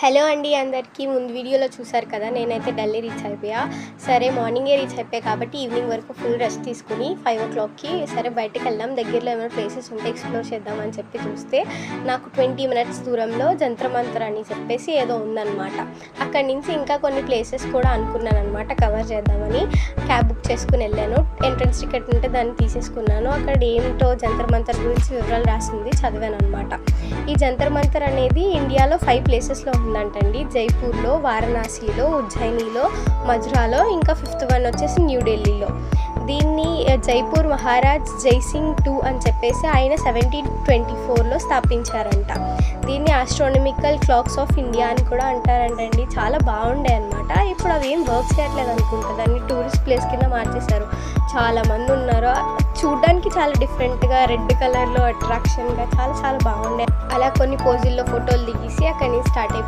Hello అండి అందరికీ. ముందు వీడియోలో చూసారు కదా, నేనైతే ఢిల్లీ రీచ్ అయిపోయా. సరే మార్నింగే రీచ్ అయిపోయా కాబట్టి ఈవినింగ్ వరకు ఫుల్ రెస్ట్ తీసుకుని 5 o'clockకి సరే బయటకు వెళ్దాం, దగ్గరలో ఏమైనా ప్లేసెస్ ఉంటే ఎక్స్ప్లోర్ చేద్దామని చెప్పి చూస్తే నాకు 20 minutes దూరంలో జంతర్ మంతర్ అని చెప్పేసి ఏదో ఉందన్నమాట. అక్కడి నుంచి ఇంకా కొన్ని ప్లేసెస్ కూడా అనుకున్నాను అనమాట కవర్ చేద్దామని. క్యాబ్ బుక్ చేసుకుని వెళ్ళాను. ఎంట్రన్స్ టికెట్ ఉంటే దాన్ని తీసేసుకున్నాను. అక్కడ ఏంటో జంతర్ మంతర్ గురించి వివరాలు రాసింది చదివాను అనమాట. ఈ జంతర్ మంతర్ అనేది ఇండియాలో 5 ప్లేసెస్లో ఉందంటండి. జైపూర్లో, వారణాసిలో, ఉజ్జయినిలో, మథురాలో, ఇంకా 5th one వచ్చేసి న్యూఢిల్లీలో. దీన్ని జైపూర్ మహారాజ్ జైసింగ్ 2 అని చెప్పేసి ఆయన 1724లో స్థాపించారంట. దీన్ని ఆస్ట్రానమికల్ క్లాక్స్ ఆఫ్ ఇండియా అని కూడా అంటారంటండి. చాలా బాగుండే అనమాట. ఇప్పుడు అవి ఏం వర్క్ చేయట్లేదు అనుకుంటా, దాన్ని టూరిస్ట్ ప్లేస్ కింద మార్చేశారు. చాలామంది ఉన్నారు. చూడ్డానికి చాలా డిఫరెంట్గా రెడ్ కలర్లో అట్రాక్షన్గా చాలా బాగుండే. అలా కొన్ని పోజుల్లో ఫోటోలు దిగేసి అక్కడి నుంచి స్టార్ట్ అయిపోయి